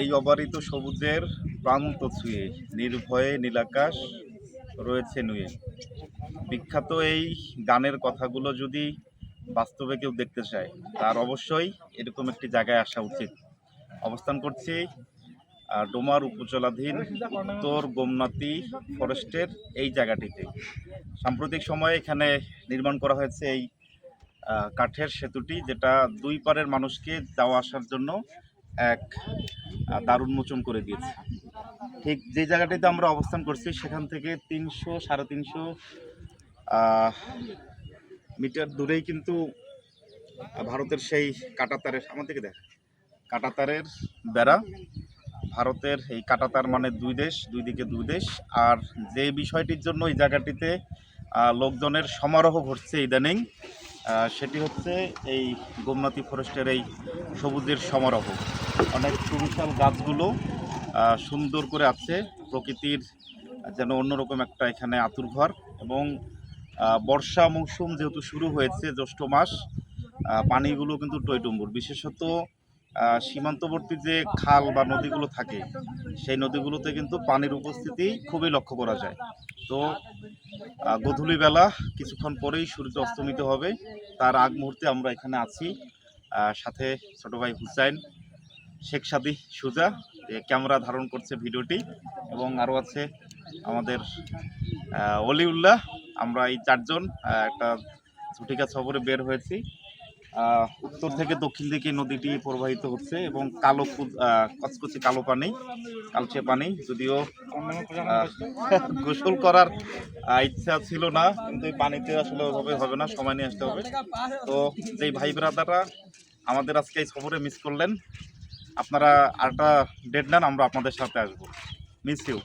এই অবারিত সবুজের প্রান্ত ছুঁয়ে নির্ভয়ে নীলাকাশ রয়েছে নুয়ে। বিখ্যাত এই গানের কথাগুলো যদি বাস্তবে কেউ দেখতে চায় তার অবশ্যই এরকম একটি জায়গায় আসা উচিত। অবস্থান করছি ডোমার উপজেলাধীন উত্তর গোমনাতি ফরেস্টের এই জায়গাটিতে। সাম্প্রতিক সময়ে এখানে নির্মাণ করা হয়েছে এই কাঠের সেতুটি, যেটা দুই পারের মানুষকে যাওয়া আসার জন্য এক দ্বার উন্মোচন করে দিয়েছে। ঠিক যে জায়গাটিতে আমরা অবস্থান করছি সেখান থেকে 300-350 মিটার দূরেই কিন্তু ভারতের সেই কাঁটাতারের, আমার দিকে দেখ, কাঁটাতারের বেড়া। ভারতের এই কাঁটাতার মানে দুই দেশ, দুই দিকে দুই দেশ। আর যে বিষয়টির জন্য এই জায়গাটিতে লোকজনের সমারোহ ঘটছে ইদানিং, সেটি হচ্ছে এই গোমনাতি ফরেস্টের এই সবুজের সমারোহ। অনেক সুবিশাল গাছগুলো সুন্দর করে আছে, প্রকৃতির যেন অন্যরকম একটা এখানে আতুরঘর। এবং বর্ষা মৌসুম যেহেতু শুরু হয়েছে, জ্যৈষ্ঠ মাস, পানিগুলো কিন্তু টইটুম্বুর। বিশেষত সীমান্তবর্তী যে খাল বা নদীগুলো থাকে সেই নদীগুলোতে কিন্তু পানির উপস্থিতি খুবই লক্ষ্য করা যায়। তো গধূলি বেলা কিছুক্ষণ পরেই সূর্য অস্তমিত হবে, তার আগ মুহূর্তে আমরা এখানে আছি। সাথে ছোট ভাই হুসাইন, শেখ সাদি, সুজা ক্যামেরা ধারণ করছে ভিডিওটি, এবং আরও আছে আমাদের অলিউল্লাহ। আমরা এই চারজন একটা ঝুটিকা সফরে বের হয়েছি। উত্তর থেকে দক্ষিণ দিকে নদীটি প্রবাহিত হচ্ছে এবং কালো কচকচে কালো পানি, কালচে পানি। যদিও গোসল করার ইচ্ছা ছিল না, কিন্তু এই পানিতে আসলে ওইভাবে হবে না, সময় নিয়ে আসতে হবে। তো যেই ভাই ব্রাদাররা আমাদের আজকে এই সফরে মিস করলেন, আপনারা আরেকটা ডেট নেন, আমরা আপনাদের সাথে আসবো। Miss you.